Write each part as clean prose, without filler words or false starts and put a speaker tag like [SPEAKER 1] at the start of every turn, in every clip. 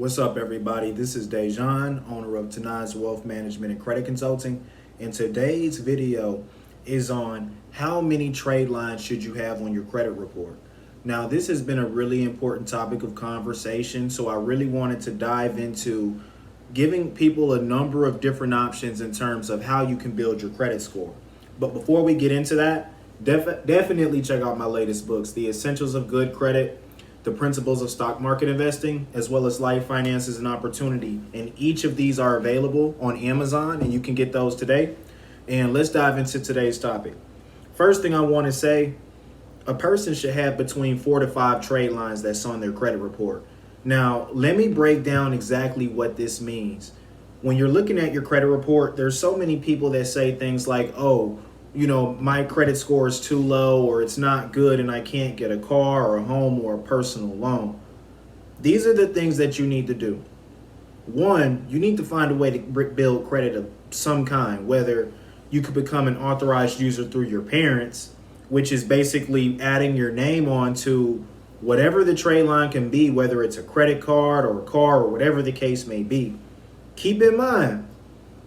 [SPEAKER 1] What's up, everybody? This is Da'zjon, owner of Tinae's Wealth Management and Credit Consulting, and today's video is on how many trade lines should you have on your credit report. Now, this has been a really important topic of conversation, so I really wanted to dive into giving people a number of different options in terms of how you can build your credit score. But before we get into that, definitely check out my latest books, The Essentials of Good Credit, The Principles of Stock Market Investing, as well as Life Finances and Opportunity. And each of these are available on Amazon, and you can get those today. And let's dive into today's topic. First thing I want to say, a person should have between 4 to 5 trade lines that's on their credit report. Now, let me break down exactly what this means. When you're looking at your credit report, there's so many people that say things like, oh, my credit score is too low, or it's not good and I can't get a car or a home or a personal loan. These are the things that you need to do. One, you need to find a way to build credit of some kind, whether you could become an authorized user through your parents, which is basically adding your name on to whatever the trade line can be, whether it's a credit card or a car or whatever the case may be. Keep in mind,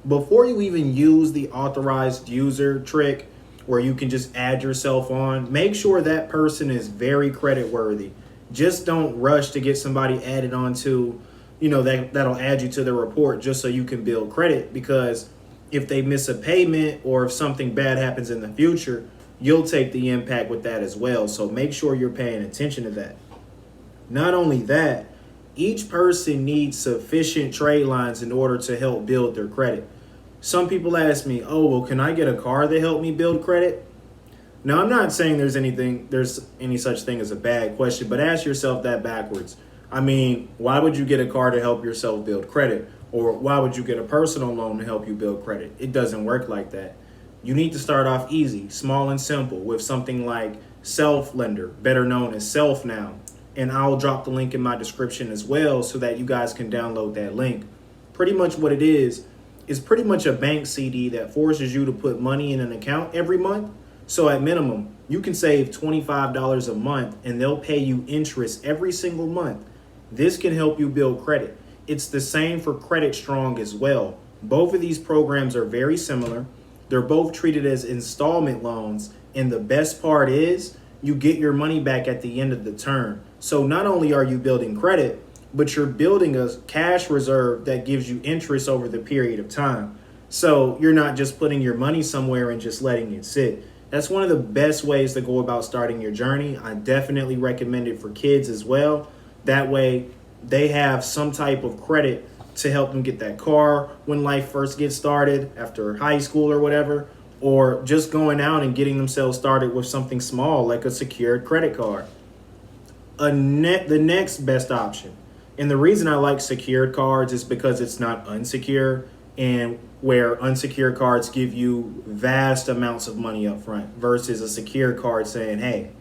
[SPEAKER 1] before you even use the authorized user trick where you can just add yourself on, make sure that person is very credit worthy. Just don't rush to get somebody added onto, that'll add you to the report just so you can build credit, because if they miss a payment or if something bad happens in the future, you'll take the impact with that as well. So make sure you're paying attention to that. Not only that, each person needs sufficient trade lines in order to help build their credit. Some people ask me, oh, well, can I get a car to help me build credit? Now, I'm not saying there's any such thing as a bad question, but ask yourself that backwards. I mean, why would you get a car to help yourself build credit? Or why would you get a personal loan to help you build credit? It doesn't work like that. You need to start off easy, small and simple, with something like Self-Lender, better known as Self Now. And I'll drop the link in my description as well so that you guys can download that link. Pretty much what it is pretty much a bank CD that forces you to put money in an account every month. So at minimum, you can save $25 a month and they'll pay you interest every single month. This can help you build credit. It's the same for Credit Strong as well. Both of these programs are very similar. They're both treated as installment loans. And the best part is you get your money back at the end of the term. So not only are you building credit, but you're building a cash reserve that gives you interest over the period of time. So you're not just putting your money somewhere and just letting it sit. That's one of the best ways to go about starting your journey. I definitely recommend it for kids as well. That way they have some type of credit to help them get that car when life first gets started, after high school or whatever, or just going out and getting themselves started with something small like a secured credit card. The next best option. And the reason I like secured cards is because it's not unsecure, and where unsecured cards give you vast amounts of money up front versus a secured card saying, hey,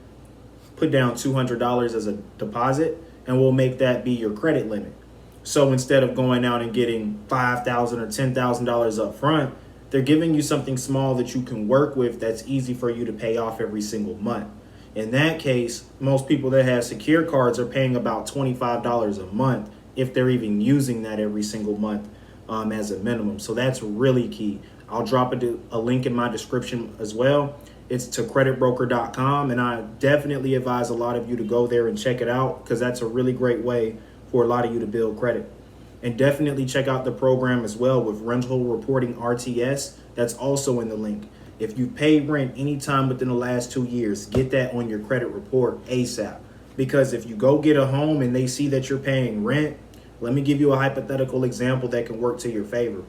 [SPEAKER 1] put down $200 as a deposit and we'll make that be your credit limit. So instead of going out and getting $5,000 or $10,000 up front, they're giving you something small that you can work with that's easy for you to pay off every single month. In that case, most people that have secure cards are paying about $25 a month if they're even using that every single month as a minimum. So that's really key. I'll drop a link in my description as well. It's to creditbroker.com, and I definitely advise a lot of you to go there and check it out, because that's a really great way for a lot of you to build credit. And definitely check out the program as well with Rental Reporting RTS. That's also in the link. If you paid rent anytime within the last 2 years, get that on your credit report ASAP. Because if you go get a home and they see that you're paying rent, let me give you a hypothetical example that can work to your favor.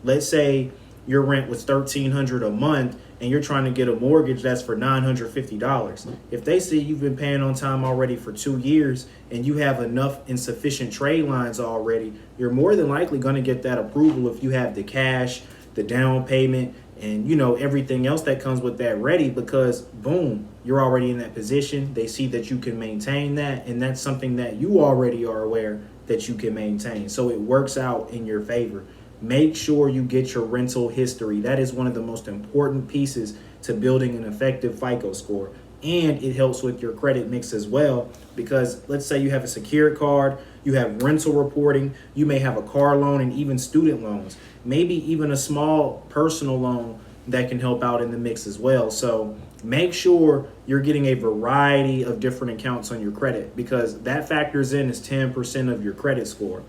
[SPEAKER 1] Let's say your rent was $1,300 a month and you're trying to get a mortgage that's for $950. If they see you've been paying on time already for 2 years and you have enough insufficient trade lines already, you're more than likely going to get that approval if you have the cash, the down payment, and everything else that comes with that ready, because boom, you're already in that position. They see that you can maintain that, and that's something that you already are aware that you can maintain. So it works out in your favor. Make sure you get your rental history. That is one of the most important pieces to building an effective FICO score. And it helps with your credit mix as well, because let's say you have a secured card, You have rental reporting. You may have a car loan and even student loans, maybe even a small personal loan that can help out in the mix as well. So make sure you're getting a variety of different accounts on your credit, because that factors in as 10% of your credit score.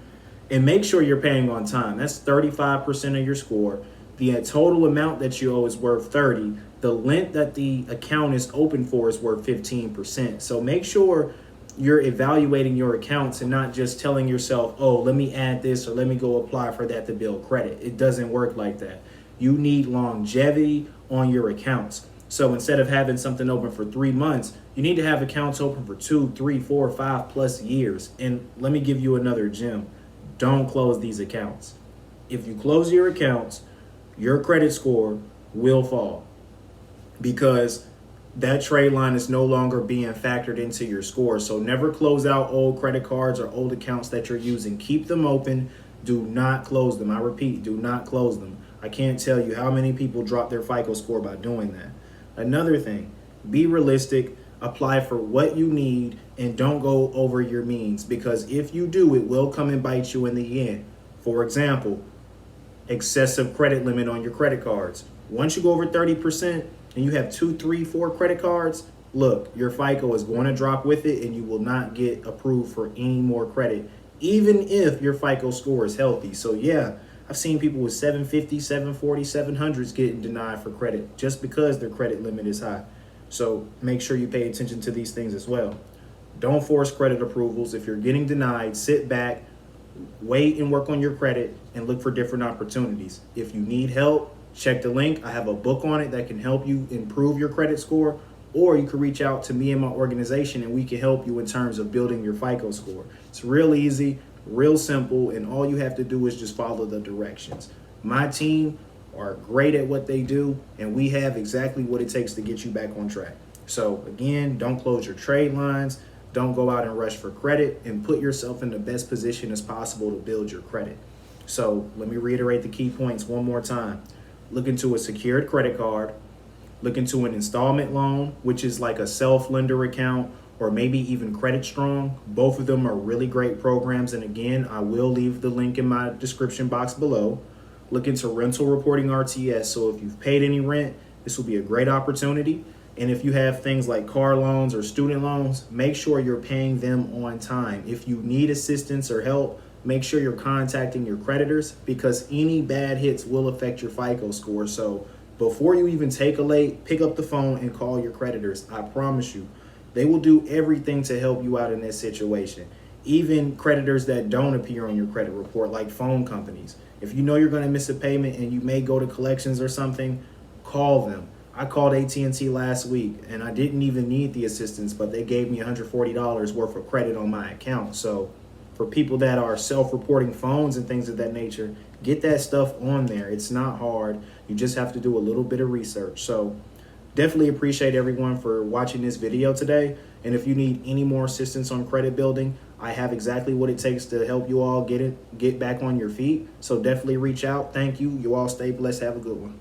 [SPEAKER 1] And make sure you're paying on time. That's 35% of your score. The total amount that you owe is worth 30. The length that the account is open for is worth 15%. So make sure you're evaluating your accounts and not just telling yourself, oh, let me add this or let me go apply for that to build credit. It doesn't work like that. You need longevity on your accounts. So instead of having something open for 3 months, you need to have accounts open for 2, 3, 4, 5+ years. And let me give you another gem. Don't close these accounts. If you close your accounts, your credit score will fall, because that trade line is no longer being factored into your score. So never close out old credit cards or old accounts that you're using. Keep them open. Do not close them. I repeat, do not close them. I can't tell you how many people drop their FICO score by doing that. Another thing, be realistic. Apply for what you need and don't go over your means, because if you do, it will come and bite you in the end. For example, excessive credit limit on your credit cards. Once you go over 30% and you have 2, 3, 4 credit cards, look, your FICO is going to drop with it and you will not get approved for any more credit, even if your FICO score is healthy. So yeah, I've seen people with 750, 740, 700s getting denied for credit just because their credit limit is high. So make sure you pay attention to these things as well. Don't force credit approvals. If you're getting denied, sit back, wait and work on your credit and look for different opportunities. If you need help, check the link. I have a book on it that can help you improve your credit score, or you can reach out to me and my organization and we can help you in terms of building your FICO score. It's real easy, real simple, and all you have to do is just follow the directions. My team are great at what they do, and we have exactly what it takes to get you back on track. So again, don't close your trade lines. Don't go out and rush for credit, and put yourself in the best position as possible to build your credit. So let me reiterate the key points one more time. Look into a secured credit card. Look into an installment loan, which is like a self-lender account, or maybe even Credit Strong. Both of them are really great programs. And again, I will leave the link in my description box below. Look into rental reporting RTS. So if you've paid any rent, this will be a great opportunity. And if you have things like car loans or student loans, make sure you're paying them on time. If you need assistance or help, make sure you're contacting your creditors, because any bad hits will affect your FICO score. So before you even take a late, pick up the phone and call your creditors. I promise you, they will do everything to help you out in this situation. Even creditors that don't appear on your credit report, like phone companies. If you know you're going to miss a payment and you may go to collections or something, call them. I called AT&T last week and I didn't even need the assistance, but they gave me $140 worth of credit on my account. So for people that are self-reporting phones and things of that nature, get that stuff on there. It's not hard. You just have to do a little bit of research. So definitely appreciate everyone for watching this video today. And if you need any more assistance on credit building, I have exactly what it takes to help you all get back on your feet. So definitely reach out. Thank you. You all stay blessed. Have a good one.